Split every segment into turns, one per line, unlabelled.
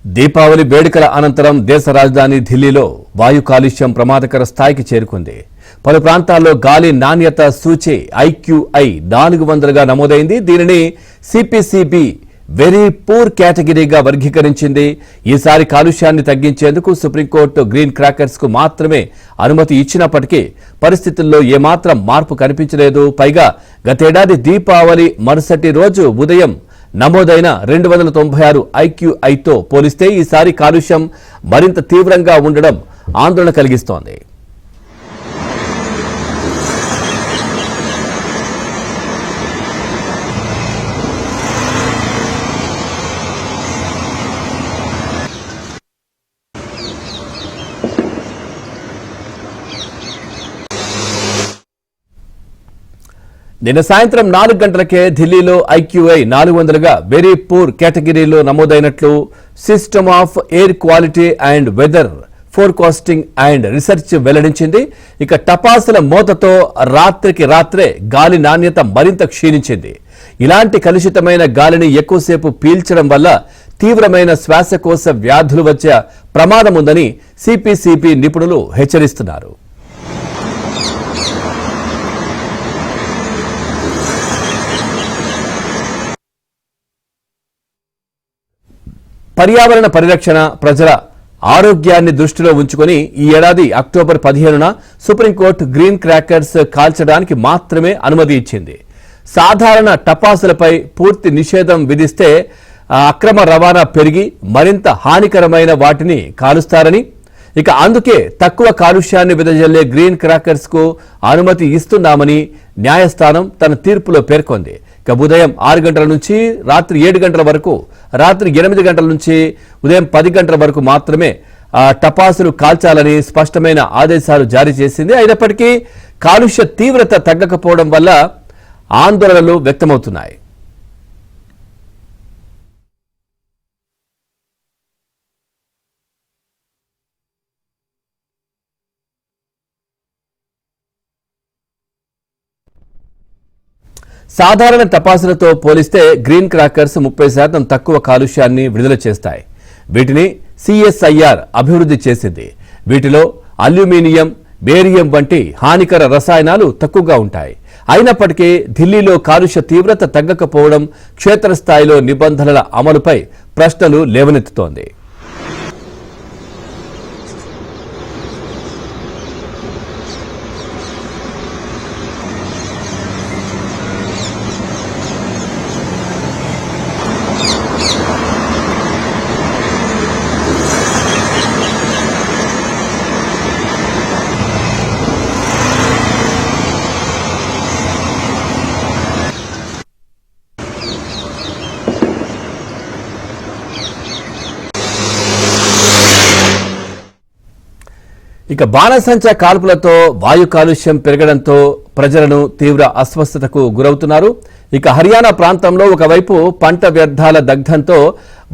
దీపావళి వేడుకల అనంతరం దేశ రాజధాని ఢిల్లీలో వాయు కాలుష్యం ప్రమాదకర స్థాయికి చేరుకుంది. పలు ప్రాంతాల్లో గాలి నాణ్యత సూచి IQI 400గా నమోదైంది. దీనిని CPCB వెరీ పూర్ కేటగిరీగా వర్గీకరించింది. ఈసారి కాలుష్యాన్ని తగ్గించేందుకు సుప్రీంకోర్టు గ్రీన్ క్రాకర్స్ కు మాత్రమే అనుమతి ఇచ్చినప్పటికీ పరిస్థితుల్లో ఏమాత్రం మార్పు కనిపించలేదు. పైగా గతేడాది దీపావళి మరుసటి రోజు ఉదయం నమోదైన 296 IQIతో పోలిస్తే ఈసారి కాలుష్యం మరింత తీవ్రంగా ఉండడం ఆందోళన కలిగిస్తోంది. నిన్న సాయంత్రం 4 గంటలకే ఢిల్లీలో IQI 400గా వెరీ పూర్ కేటగిరీలో నమోదైనట్లు system of air quality and weather forecasting and research వెల్లడించింది. ఇక టపాసుల మోతతో రాత్రికి రాత్రే గాలి నాణ్యత మరింత క్షీణించింది. ఇలాంటి కలుషితమైన గాలిని ఎక్కువసేపు పీల్చడం వల్ల తీవ్రమైన శ్వాసకోశ వ్యాధులు వచ్చే ప్రమాదం ఉందని CPCB నిపుణులు హెచ్చరిస్తున్నారు. పర్యావరణ పరిరక్షణ, ప్రజల ఆరోగ్యాన్ని దృష్టిలో ఉంచుకొని ఈ ఏడాది అక్టోబర్ 15న సుప్రీంకోర్టు గ్రీన్ క్రాకర్స్ కాల్చడానికి మాత్రమే అనుమతి ఇచ్చింది. సాధారణ టపాసులపై పూర్తి నిషేధం విధిస్తే అక్రమ రవాణా పెరిగి మరింత హానికరమైన వాటిని కాలుస్తారని, ఇక అందుకే తక్కువ కాలుష్యాన్ని వెదజల్లే గ్రీన్ క్రాకర్స్ కు అనుమతి ఇస్తున్నామని న్యాయస్థానం తన తీర్పులో పేర్కొంది. ఉదయం 6 గంటల నుంచి రాత్రి 7 గంటల వరకు, రాత్రి 8 గంటల నుంచి ఉదయం 10 గంటల వరకు మాత్రమే టపాసులు కాల్చాలని స్పష్టమైన ఆదేశాలు జారీ చేసింది. అయినప్పటికీ కాలుష్య తీవ్రత తగ్గకపోవడం వల్ల ఆందోళనలు వ్యక్తమవుతున్నాయి. సాధారణ టపాసులతో పోలిస్తే గ్రీన్ క్రాకర్స్ 30% తక్కువ కాలుష్యాన్ని విడుదల చేస్తాయి. వీటిని CSIR అభివృద్ధి చేసింది. వీటిలో అల్యూమినియం, బేరియం వంటి హానికర రసాయనాలు తక్కువగా ఉంటాయి. అయినప్పటికీ ఢిల్లీలో కాలుష్య తీవ్రత తగ్గకపోవడం క్షేత్రస్థాయిలో నిబంధనల అమలుపై ప్రశ్నలు లేవనెత్తుతోంది. ఇక బాణసంచా కాల్పులతో వాయు కాలుష్యం పెరగడంతో ప్రజలను తీవ్ర అస్వస్థతకు గురవుతున్నారు. ఇక హర్యానా ప్రాంతంలో ఒకవైపు పంట వ్యర్థాల దగ్ధంతో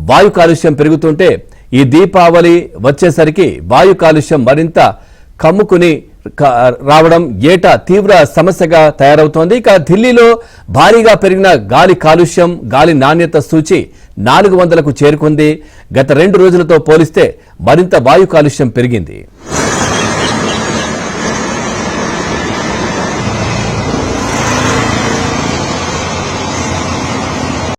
వాయు కాలుష్యం పెరుగుతుంటే ఈ దీపావళి వచ్చేసరికి వాయు కాలుష్యం మరింత కమ్ముకుని రావడం ఏటా తీవ్ర సమస్యగా తయారవుతోంది. ఇక ఢిల్లీలో భారీగా పెరిగిన గాలి కాలుష్యం, గాలి నాణ్యత సూచి 400కు చేరుకుంది. గత 2 రోజులతో పోలిస్తే మరింత వాయు కాలుష్యం పెరిగింది.